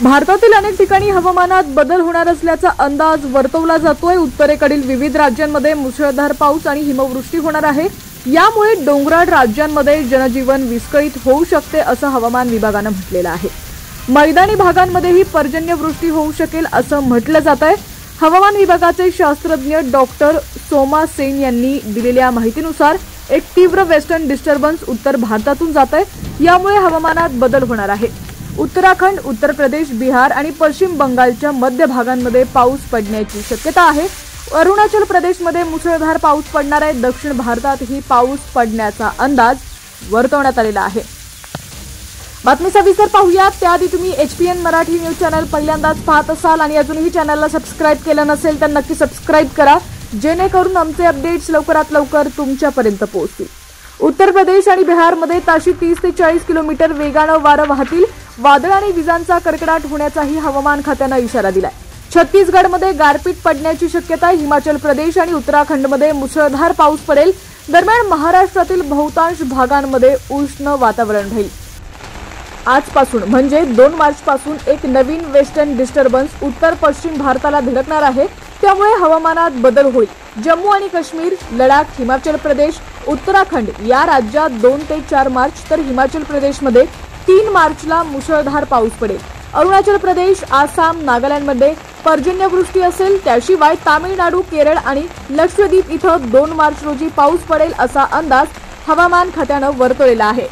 भारतातील अनेक ठिकाणी हवामानात बदल होणार असल्याचा अंदाज वर्तवला जातोय। उत्तरेकडील विविध राज्यांमध्ये मुसळधार पाऊस आणि हिमवृष्टी होणार आहे। यामुळे डोंगराळ राज्यांमध्ये जनजीवन विस्कळीत होऊ शकते असं हवामान विभागानं म्हटलेलं आहे। मैदानी भागांमध्येही पर्जन्यवृष्टी होऊ शकेल असं म्हटलं जातंय। हवामान विभागाचे शास्त्रज्ञ डॉक्टर सोमा सेन यांनी दिलेल्या माहितीनुसार एक तीव्र वेस्टर्न डिस्टर्बन्स उत्तर भारतातून जात आहे। यामुळे हवामानात बदल होणार आहे। उत्तराखंड, उत्तर प्रदेश, बिहार आणि पश्चिम बंगालच्या मध्य भागांमध्ये पाऊस पडण्याची शक्यता आहे। अरुणाचल प्रदेशमध्ये मुसळधार पाऊस पडणार आहे। दक्षिण भारतातही पाऊस पडण्याचा अंदाज वर्तवण्यात आलेला आहे। बातमी सविस्तर पाहूया त्याआधी तुम्ही HPN मराठी न्यूज चॅनल पहिल्यांदाच पाहत असाल आणि अजूनही चॅनलला सबस्क्राइब केलं नसेल तर नक्की सबस्क्राइब करा, जेणेकरून आमचे अपडेट्स लवकरात लवकर तुमच्यापर्यंत पोहोचतील। उत्तर प्रदेश आणि बिहारमध्ये ताशी 30 ते 40 किलोमीटर वेगानं वारं वाहतील। वादळ आणि विजांचा कडकडाट होण्याचाही हवामान खात्यानं इशारा दिलाय। छत्तीसगडमध्ये गारपीट पडण्याची शक्यता आहे। हिमाचल प्रदेश आणि उत्तराखंडमध्ये मुसळधार पाऊस पडेल। दरम्यान महाराष्ट्रातील बहुतांश भागांमध्ये उष्ण वातावरण राहील। आजपासून म्हणजे 2 मार्चपासून एक नवीन वेस्टर्न डिस्टर्बन्स उत्तर पश्चिम भारताला धडकणार आहे। त्यामुळे हवामानात बदल होईल। जम्मू आणि काश्मीर, लडाख, हिमाचल प्रदेश, उत्तराखंड या राज्यात 2 ते 4 मार्च तर हिमाचल प्रदेशमध्ये 3 मार्चला मुसळधार पाऊस पडेल। अरुणाचल प्रदेश, आसाम, नागालँडमध्ये पर्जन्यवृष्टी असेल। त्याशिवाय तामिळनाडू, केरळ आणि लक्षद्वीप इथं 2 मार्च रोजी पाऊस पडेल असा अंदाज हवामान खात्यानं वर्तवलेला आहे।